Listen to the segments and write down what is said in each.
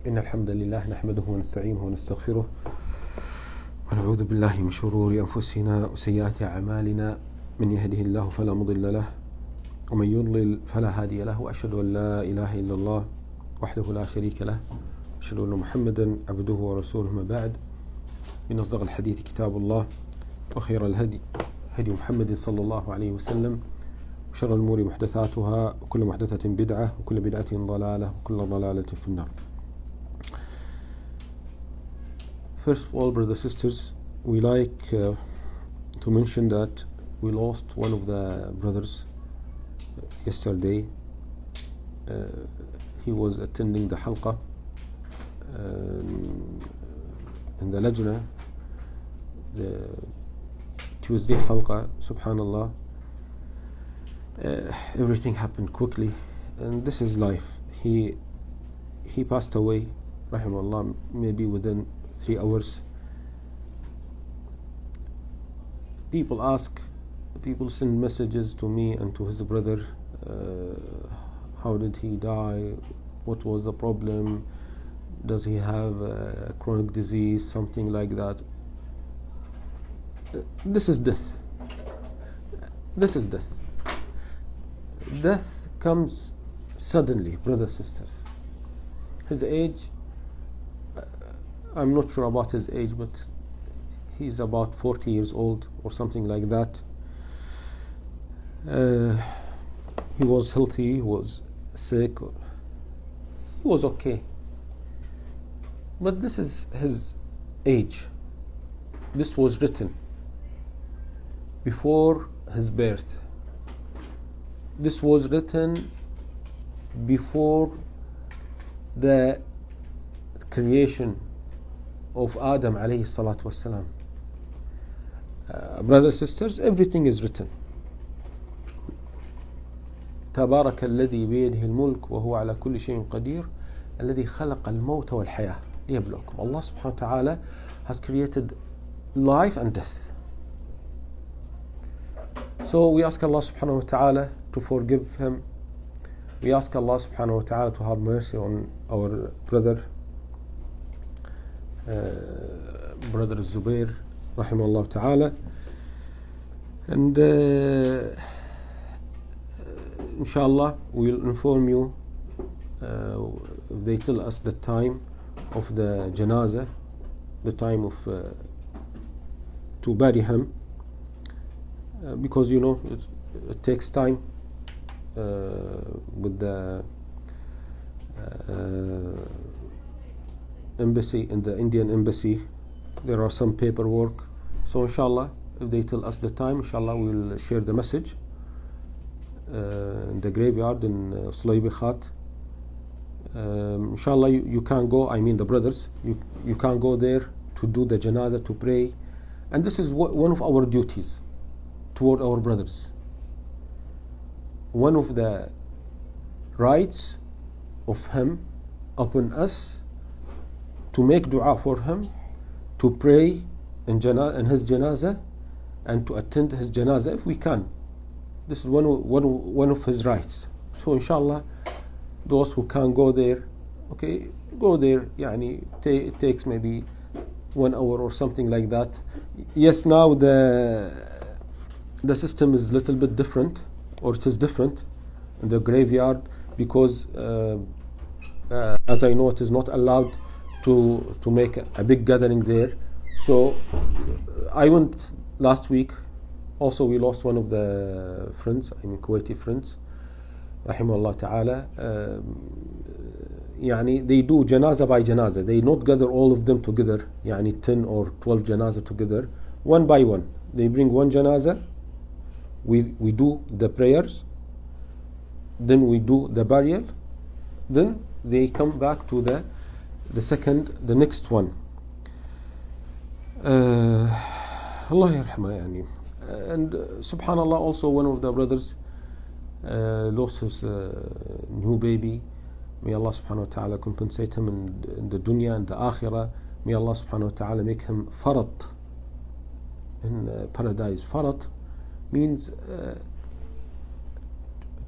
إن الحمد لله نحمده ونستعينه ونستغفره ونعوذ بالله من شرور أنفسنا وسيئات أعمالنا من يهده الله فلا مضل له ومن يضلل فلا هادي له وأشهد أن لا إله إلا الله وحده لا شريك له وأشهد أن محمدا عبده ورسوله. ما بعد، من أصدق الحديث كتاب الله وخير الهدي هدي محمد صلى الله عليه وسلم وشر الأمور محدثاتها وكل محدثة بدعة وكل بدعة ضلالة وكل ضلالة في النار. First of all, brothers and sisters, we like to mention that we lost one of the brothers yesterday. He was attending the halqa in the lajna, the Tuesday halqa. Subhanallah, everything happened quickly, and this is life. He passed away, rahimahullah, maybe within 3 hours. People send messages to me and to his brother. How did he die? What was the problem? Does he have a chronic disease? Something like that. This is death. This is death. Death comes suddenly, brothers and sisters. His age, I'm not sure about his age, but he's about 40 years old or something like that. He was healthy, he was sick, he was okay. But this is his age. This was written before his birth. This was written before the creation of Adam alayhi salatu wassalam. Brothers and sisters, everything is written. تبارك الذي بيده الملك وهو على كل شيء قدير الذي خلق الموت والحياة ليبلوكم. Allah subhanahu wa ta'ala has created life and death. So we ask Allah subhanahu wa ta'ala to forgive him. We ask Allah subhanahu wa ta'ala to have mercy on our brother Zubair, rahimahullah ta'ala, and inshallah we'll inform you if they tell us the time of the janazah, the time of to bury him, because it takes time with the embassy, in the Indian embassy. There are some paperwork. So inshallah, if they tell us the time, inshallah we'll share the message in the graveyard in Sulaybikhat. Inshallah you can't go, I mean the brothers, you can't go there to do the janazah, to pray. And this is one of our duties toward our brothers. One of the rights of him upon us to make dua for him, to pray in his janazah, and to attend his janazah if we can. This is one of his rights. So inshallah, those who can't go there, okay, go there. It takes maybe 1 hour or something like that. Yes, now the system is a little bit different, or it is different in the graveyard, because as I know, it is not allowed to make a big gathering there. So I went last week. Also, we lost one of the friends, Kuwaiti friends, rahimahullah ta'ala. They do janazah by janazah. They not gather all of them together, 10 or 12 janazah together, one by one. They bring one janazah, we do the prayers, then we do the burial, then they come back to the next one. Allah yarhamah. And subhanallah, also one of the brothers lost his new baby. May Allah subhanahu wa ta'ala compensate him in the dunya and the akhirah. May Allah subhanahu wa ta'ala make him farat in paradise. Farat means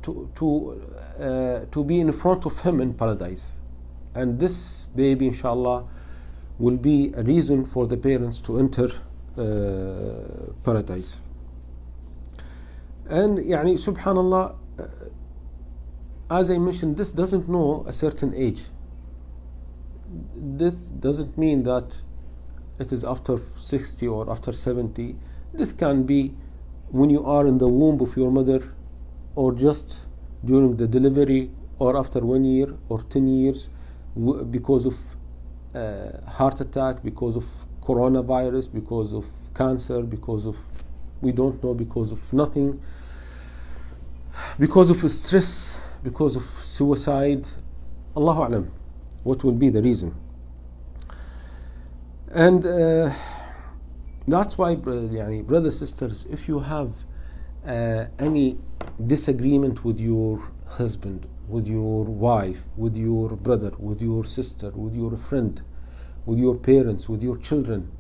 to be in front of him in paradise. and this baby inshallah will be a reason for the parents to enter paradise. And يعني subhanallah, as I mentioned, this doesn't know a certain age. This doesn't mean that it is after 60 or after 70. This can be when you are in the womb of your mother, or just during the delivery, or after 1 year or 10 years, because of heart attack, because of coronavirus, because of cancer, because of, we don't know, because of nothing, because of stress, because of suicide. Allahu A'lam what will be the reason. And that's why, brothers, sisters, if you have any disagreement with your husband, with your wife, with your brother, with your sister, with your friend, with your parents, with your children,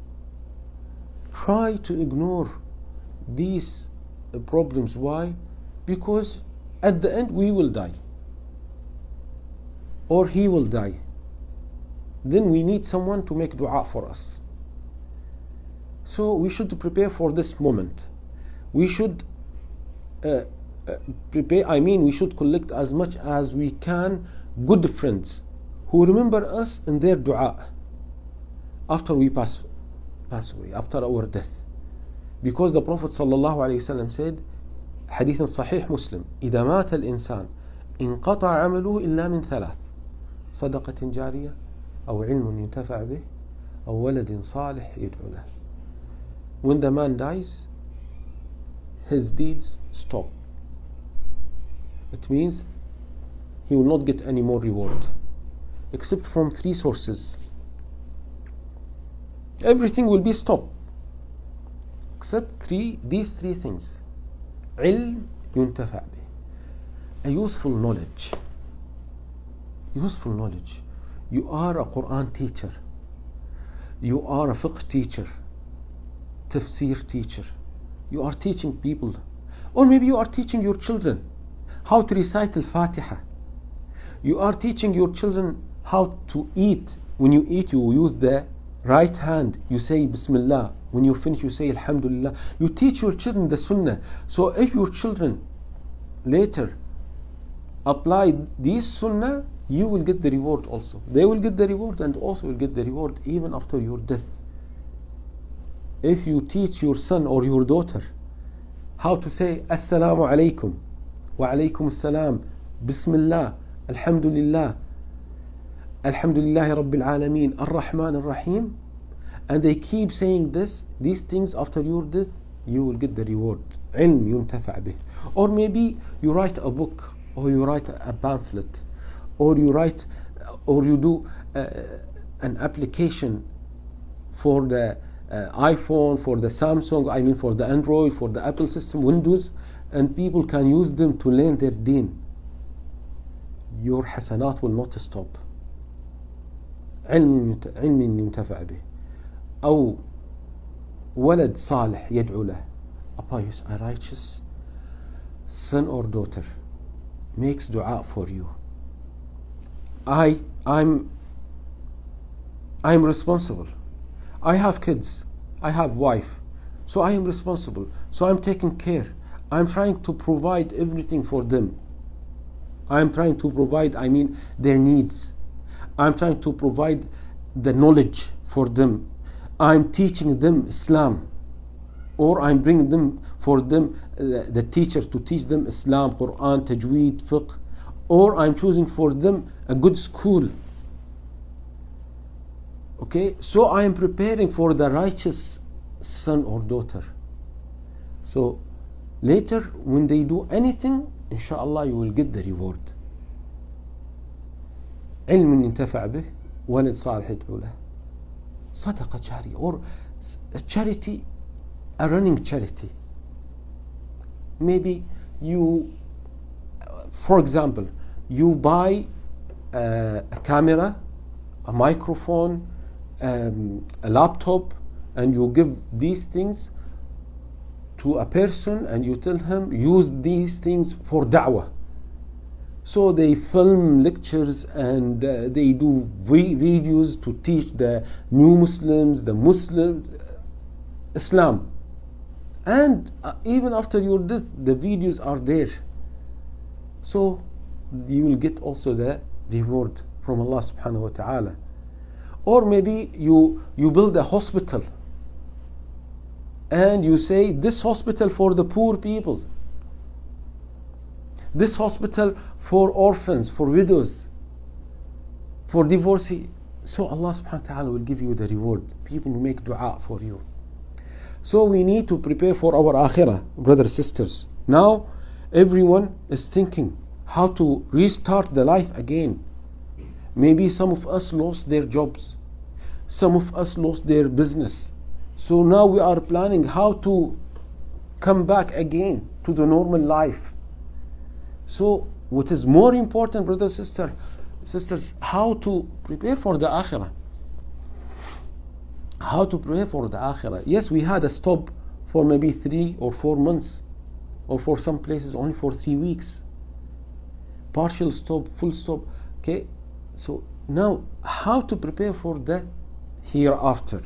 try to ignore these problems. Why? Because at the end we will die, or he will die. Then we need someone to make dua for us. So we should prepare for this moment. We should prepare, we should collect as much as we can good friends who remember us in their dua after we pass away, after our death. Because the Prophet ﷺ said, حديث صحيح مسلم, إذا مات الإنسان انقطع عمله إلا من ثلاث, صدقة جارية أو علم ينتفع به أو ولد صالح يدعو له. When the man dies, his deeds stop. It means he will not get any more reward except from three sources. Everything will be stopped except these three things. علم ينتفع به, a useful knowledge. Useful knowledge. You are a Quran teacher, you are a fiqh teacher, tafsir teacher, you are teaching people, or maybe you are teaching your children how to recite al-Fatiha. You are teaching your children how to eat. When you eat, you use the right hand, you say Bismillah. When you finish, you say Alhamdulillah. You teach your children the Sunnah. So if your children later apply this Sunnah, you will get the reward also. They will get the reward, and also will get the reward even after your death. If you teach your son or your daughter how to say Assalamu alaikum, wa alaikum assalam, Bismillah, Alhamdulillah, Alhamdulillahi Rabbil Alameen, Ar-Rahman Ar-Rahim, and they keep saying these things after your death, you will get the reward. علم ينتفع به. Or maybe you write a book, or you write a pamphlet, or you do an application for the iPhone, for the Samsung, for the Android, for the Apple system, Windows, and people can use them to learn their deen. Your hasanat will not stop. علم ينتفع به أو ولد صالح يدعو له, a righteous son or daughter makes dua for you. I'm responsible. I have kids, I have wife, so I am responsible. So I'm taking care. I'm trying to provide everything for them. I'm trying to provide, their needs. I'm trying to provide the knowledge for them. I'm teaching them Islam, or I'm bringing them for them the teacher to teach them Islam, Quran, Tajweed, Fiqh, or I'm choosing for them a good school. Okay, so I am preparing for the righteous son or daughter. So later, when they do anything, inshallah, you will get the reward. علم ينتفع به, ولد صالح يدعو له, صدقة جارية, or a charity, a running charity. Maybe you, for example, you buy a camera, a microphone, a laptop, and you give these things to a person, and you tell him use these things for da'wah, So they film lectures and they do videos to teach the new Muslims, the Muslims, Islam. And even after your death, the videos are there. So you will get also the reward from Allah subhanahu wa ta'ala. Or maybe you build a hospital and you say, this hospital for the poor people, this hospital for orphans, for widows, for divorcees. So Allah subhanahu wa ta'ala will give you the reward. People will make dua for you. So we need to prepare for our akhirah, brothers and sisters. Now everyone is thinking how to restart the life again. Maybe some of us lost their jobs. Some of us lost their business. So now we are planning how to come back again to the normal life. So what is more important, brothers and sisters, how to prepare for the akhirah. How to prepare for the akhirah. Yes, we had a stop for maybe 3 or 4 months, or for some places only for 3 weeks. Partial stop, full stop. Okay, so now how to prepare for the hereafter.